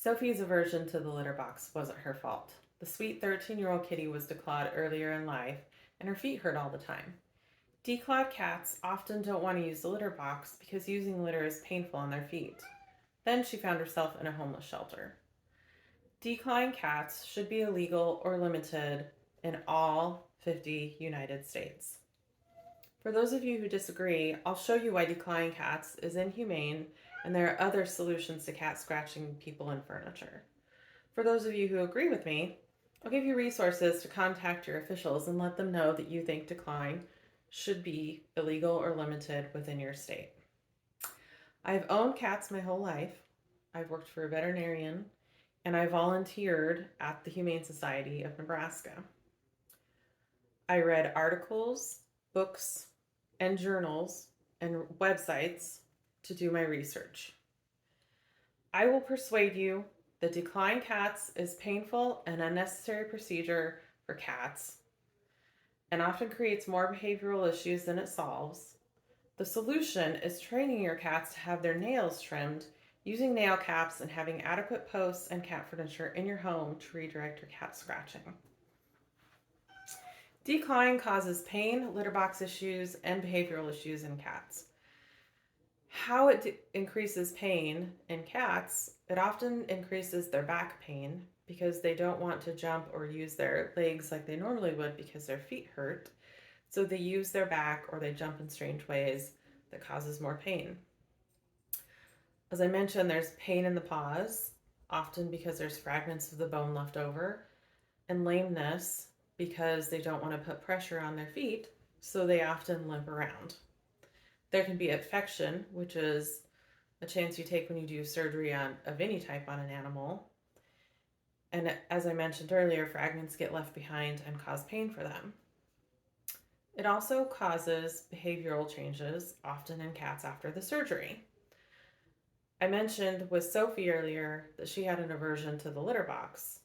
Sophie's aversion to the litter box wasn't her fault. The sweet 13-year-old kitty was declawed earlier in life, and her feet hurt all the time. Declawed cats often don't want to use the litter box because using litter is painful on their feet. Then she found herself in a homeless shelter. Declawing cats should be illegal or limited in all 50 United States. For those of you who disagree, I'll show you why declawing cats is inhumane and there are other solutions to cat scratching people and furniture. For those of you who agree with me, I'll give you resources to contact your officials and let them know that you think declawing should be illegal or limited within your state. I've owned cats my whole life. I've worked for a veterinarian, and I volunteered at the Humane Society of Nebraska. I read articles, books, and journals and websites to do my research. I will persuade you that declawing cats is painful and unnecessary procedure for cats and often creates more behavioral issues than it solves. The solution is training your cats to have their nails trimmed, using nail caps, and having adequate posts and cat furniture in your home to redirect your cat scratching. Declawing causes pain, litter box issues, and behavioral issues in cats. How it increases pain in cats, it often increases their back pain because they don't want to jump or use their legs like they normally would because their feet hurt. So they use their back or they jump in strange ways that causes more pain. As I mentioned, there's pain in the paws, often because there's fragments of the bone left over, and lameness because they don't want to put pressure on their feet, so they often limp around. There can be infection, which is a chance you take when you do surgery of any type on an animal. And as I mentioned earlier, fragments get left behind and cause pain for them. It also causes behavioral changes, often in cats after the surgery. I mentioned with Sophie earlier that she had an aversion to the litter box.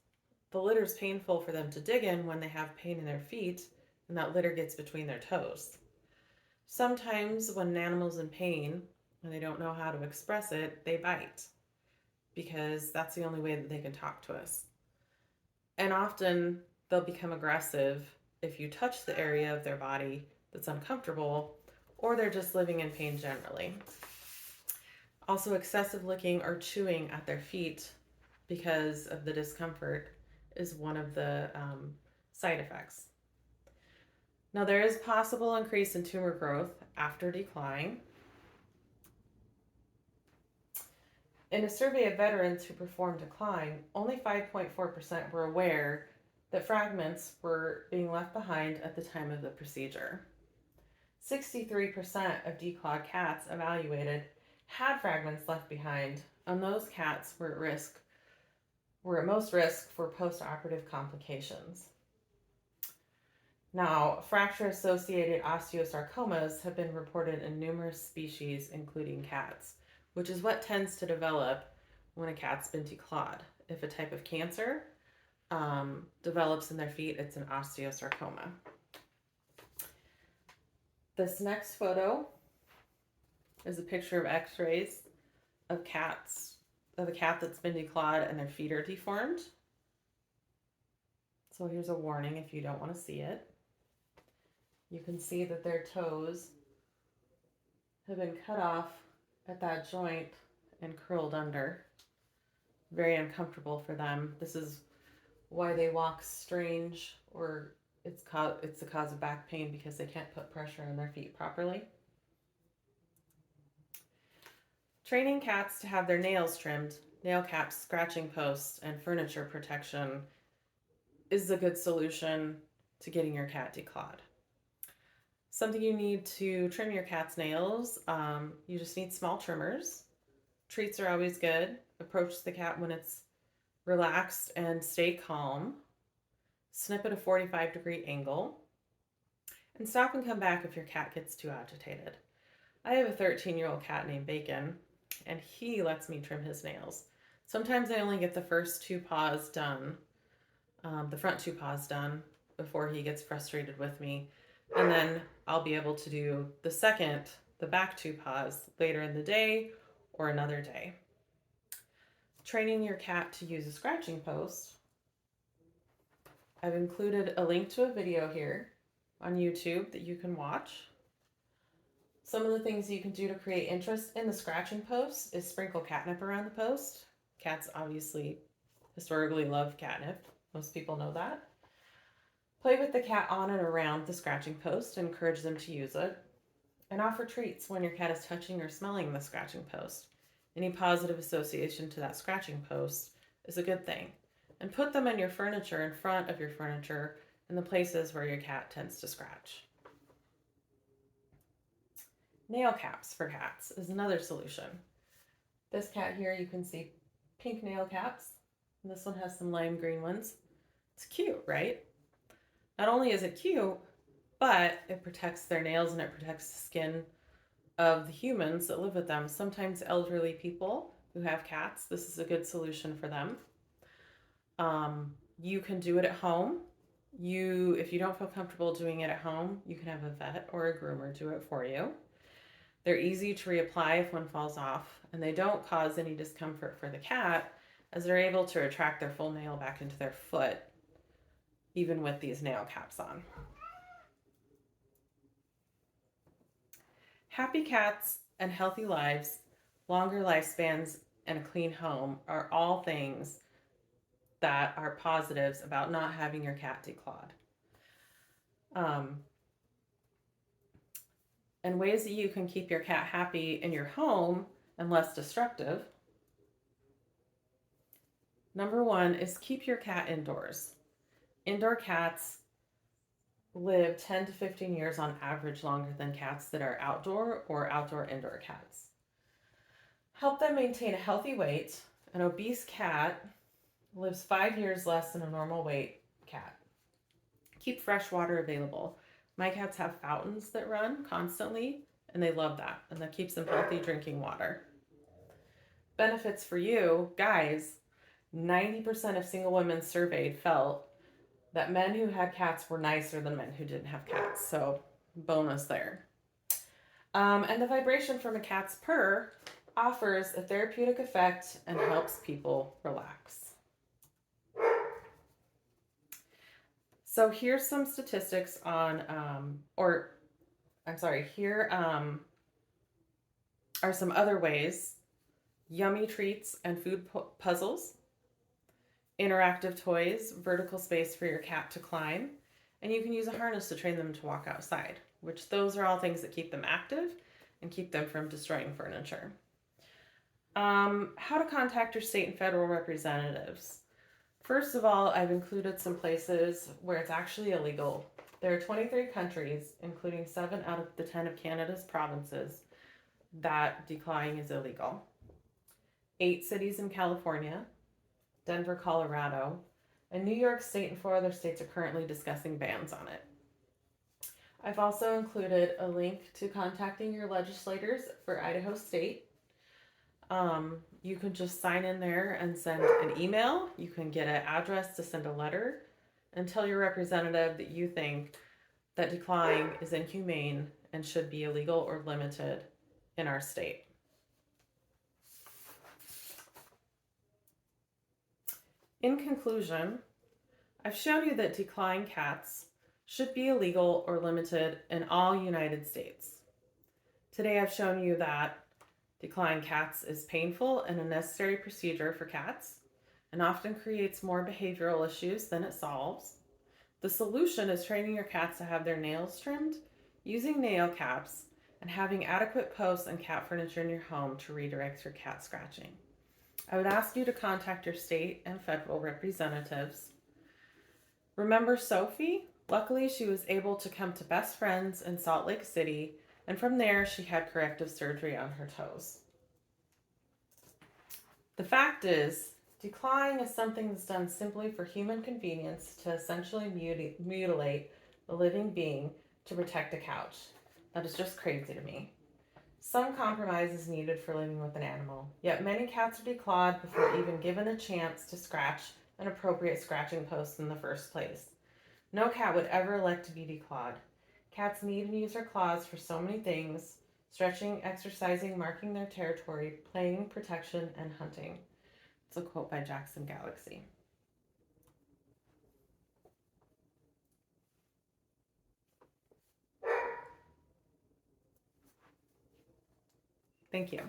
The litter is painful for them to dig in when they have pain in their feet, and that litter gets between their toes. Sometimes when an animal's in pain and they don't know how to express it, they bite because that's the only way that they can talk to us. And often they'll become aggressive if you touch the area of their body that's uncomfortable, or they're just living in pain generally. Also, excessive licking or chewing at their feet because of the discomfort is one of the side effects. Now, there is possible increase in tumor growth after declawing. In a survey of veterans who performed declawing, only 5.4% were aware that fragments were being left behind at the time of the procedure. 63% of declawed cats evaluated had fragments left behind, and those cats were at most risk for post-operative complications. Now, fracture-associated osteosarcomas have been reported in numerous species, including cats, which is what tends to develop when a cat's been declawed. If a type of cancer develops in their feet, it's an osteosarcoma. This next photo is a picture of x-rays of a cat that's been declawed and their feet are deformed. So here's a warning if you don't want to see it. You can see that their toes have been cut off at that joint and curled under. Very uncomfortable for them. This is why they walk strange, or it's the cause of back pain because they can't put pressure on their feet properly. Training cats to have their nails trimmed, nail caps, scratching posts, and furniture protection is a good solution to getting your cat declawed. Something you need to trim your cat's nails, you just need small trimmers. Treats are always good. Approach the cat when it's relaxed and stay calm. Snip at a 45-degree angle. And stop and come back if your cat gets too agitated. I have a 13-year-old cat named Bacon, and he lets me trim his nails. Sometimes I only get the first two paws done, the front two paws done, before he gets frustrated with me. And then I'll be able to do the back two paws later in the day or another day. training your cat to use a scratching post, I've included a link to a video here on YouTube that you can watch. Some of the things you can do to create interest in the scratching post is sprinkle catnip around the post. Cats obviously historically love catnip. Most people know that. Play with the cat on and around the scratching post and encourage them to use it. And offer treats when your cat is touching or smelling the scratching post. Any positive association to that scratching post is a good thing. And put them in your furniture, in front of your furniture, in the places where your cat tends to scratch. Nail caps for cats is another solution. This cat here, you can see pink nail caps. And this one has some lime green ones. It's cute, right? Not only is it cute, but it protects their nails and it protects the skin of the humans that live with them. Sometimes elderly people who have cats, this is a good solution for them. You can do it at home. If you don't feel comfortable doing it at home, you can have a vet or a groomer do it for you. They're easy to reapply if one falls off, and they don't cause any discomfort for the cat as they're able to retract their full nail back into their foot, even with these nail caps on. Happy cats and healthy lives, longer lifespans, and a clean home are all things that are positives about not having your cat declawed. And ways that you can keep your cat happy in your home and less destructive. Number one is keep your cat indoors. Indoor cats live 10 to 15 years on average longer than cats that are outdoor or outdoor-indoor cats. Help them maintain a healthy weight. An obese cat lives 5 years less than a normal weight cat. Keep fresh water available. My cats have fountains that run constantly, and they love that, and that keeps them healthy drinking water. Benefits for you, guys, 90% of single women surveyed felt that men who had cats were nicer than men who didn't have cats, so bonus there. And the vibration from a cat's purr offers a therapeutic effect and helps people relax. So here's some statistics on, here are some other ways: yummy treats and food puzzles, interactive toys, vertical space for your cat to climb, and you can use a harness to train them to walk outside, which those are all things that keep them active and keep them from destroying furniture. How to contact your state and federal representatives. First of all, I've included some places where it's actually illegal. There are 23 countries, including 7 out of the 10 of Canada's provinces, that declawing is illegal. 8 cities in California, Denver, Colorado, and New York State and 4 other states are currently discussing bans on it. I've also included a link to contacting your legislators for Idaho State. You can just sign in there and send an email. You can get an address to send a letter and tell your representative that you think that declawing is inhumane and should be illegal or limited in our state. In conclusion, I've shown you that declawing cats should be illegal or limited in all United States. Today I've shown you that declawing cats is painful and a necessary procedure for cats and often creates more behavioral issues than it solves. The solution is training your cats to have their nails trimmed, using nail caps, and having adequate posts and cat furniture in your home to redirect your cat scratching. I would ask you to contact your state and federal representatives. Remember Sophie? Luckily, she was able to come to Best Friends in Salt Lake City, and from there she had corrective surgery on her toes. The fact is, declawing is something that's done simply for human convenience to essentially mutilate a living being to protect a couch. That is just crazy to me. Some compromise is needed for living with an animal, yet many cats are declawed before even given a chance to scratch an appropriate scratching post in the first place. No cat would ever elect to be declawed. Cats need and use their claws for so many things: stretching, exercising, marking their territory, playing, protection, and hunting. It's a quote by Jackson Galaxy. Thank you.